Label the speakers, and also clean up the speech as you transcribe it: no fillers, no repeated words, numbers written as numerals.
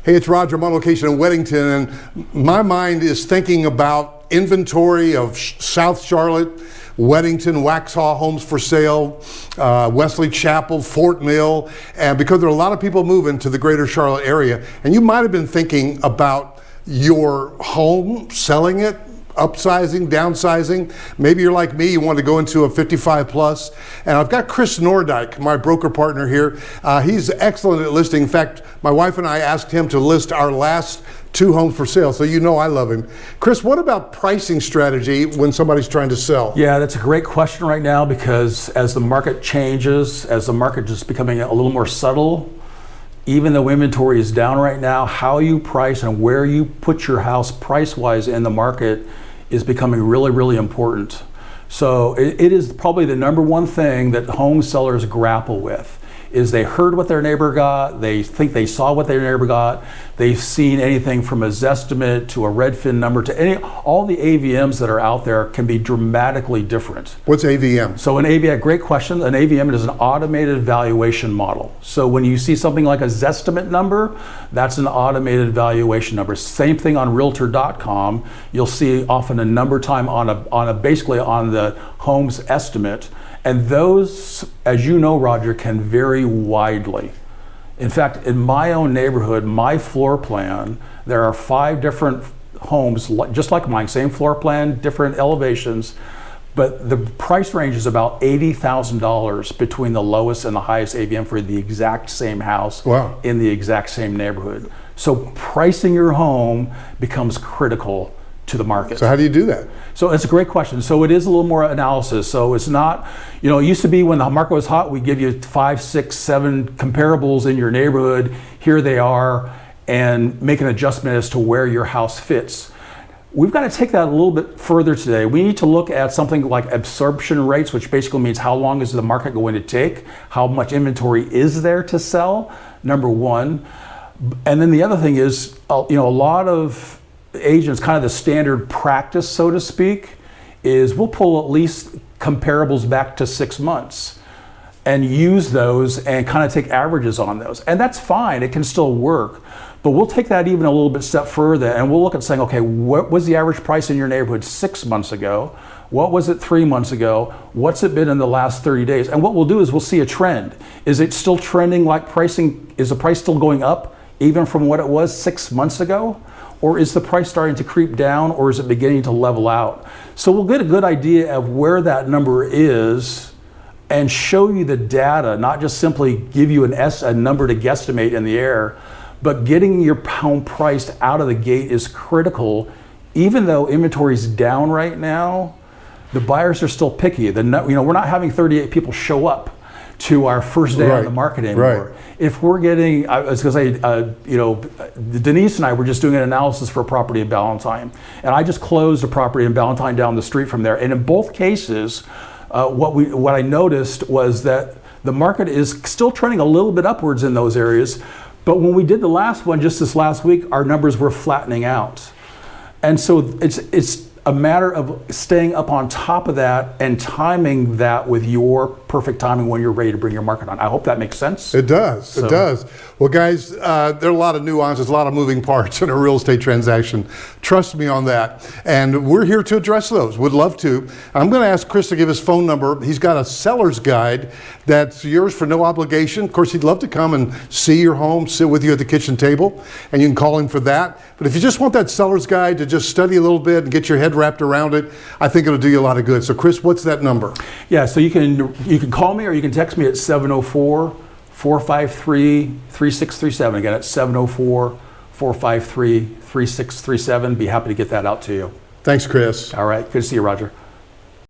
Speaker 1: Hey, it's Roger. I'm on location in Weddington, and my mind is thinking about inventory of South Charlotte, Weddington, Waxhaw homes for sale, Wesley Chapel, Fort Mill, and because there are a lot of people moving to the greater Charlotte area, and you might have been thinking about your home, selling it, upsizing, downsizing. Maybe you're like me, you want to go into a 55 plus. And I've got Chris Nordyke, my broker partner here. He's excellent at listing. In fact, my wife and I asked him to list our last 2 homes for sale, so you know I love him. Chris, what about pricing strategy when somebody's trying to sell?
Speaker 2: Yeah, that's a great question right now, because as the market changes, as the market is becoming a little more subtle, even though inventory is down right now, how you price and where you put your house price-wise in the market is becoming really, really important. So it is probably the number one thing that home sellers grapple with, is they heard what their neighbor got, they think they saw what their neighbor got, they've seen anything from a Zestimate to a Redfin number to all the AVMs that are out there can be dramatically different.
Speaker 1: What's AVM?
Speaker 2: So an AVM, great question. An AVM is an automated valuation model. So when you see something like a Zestimate number, that's an automated valuation number. Same thing on Realtor.com. You'll see often a number time basically on the home's estimate. And those, as you know, Roger, can vary widely. In fact, in my own neighborhood, my floor plan, there are 5 different homes, just like mine, same floor plan, different elevations, but the price range is about $80,000 between the lowest and the highest AVM for the exact same house.
Speaker 1: Wow. In
Speaker 2: the exact same neighborhood. So pricing your home becomes critical to the market.
Speaker 1: So how do you do that?
Speaker 2: So it's a great question. So it is a little more analysis. So it's not, it used to be when the market was hot, we give you 5, 6, 7 comparables in your neighborhood. Here they are, and make an adjustment as to where your house fits. We've got to take that a little bit further today. We need to look at something like absorption rates, which basically means how long is the market going to take? How much inventory is there to sell? Number one. And then the other thing is, a lot of agents, kind of the standard practice, so to speak, is we'll pull at least comparables back to 6 months and use those and kind of take averages on those. And that's fine, it can still work. But we'll take that even a little bit step further, and we'll look at saying, okay, what was the average price in your neighborhood 6 months ago? What was it 3 months ago? What's it been in the last 30 days? And what we'll do is we'll see a trend. Is it still trending like pricing? Is the price still going up even from what it was 6 months ago? Or is the price starting to creep down, or is it beginning to level out? So we'll get a good idea of where that number is and show you the data, not just simply give you a number to guesstimate in the air, but getting your home priced out of the gate is critical. Even though inventory is down right now, the buyers are still picky. We're not having 38 people show up to our first day on the market anymore.
Speaker 1: Right.
Speaker 2: If we're getting, I was going to say, Denise and I were just doing an analysis for a property in Ballantyne, and I just closed a property in Ballantyne down the street from there. And in both cases, what I noticed was that the market is still trending a little bit upwards in those areas. But when we did the last one just this last week, our numbers were flattening out. And so it's a matter of staying up on top of that and timing that with your perfect timing when you're ready to bring your market on. I hope that makes sense.
Speaker 1: It does, it does. Well guys, there are a lot of nuances, a lot of moving parts in a real estate transaction. Trust me on that. And we're here to address those, would love to. I'm gonna ask Chris to give his phone number. He's got a seller's guide that's yours for no obligation. Of course, he'd love to come and see your home, sit with you at the kitchen table, and you can call him for that. But if you just want that seller's guide to just study a little bit and get your head wrapped around it, I think it'll do you a lot of good. So Chris, what's that number?
Speaker 2: Yeah, so you can call me or you can text me at 704-453-3637. Again, it's 704-453-3637. Be happy to get that out to you.
Speaker 1: Thanks, Chris.
Speaker 2: All right, good to see you, Roger.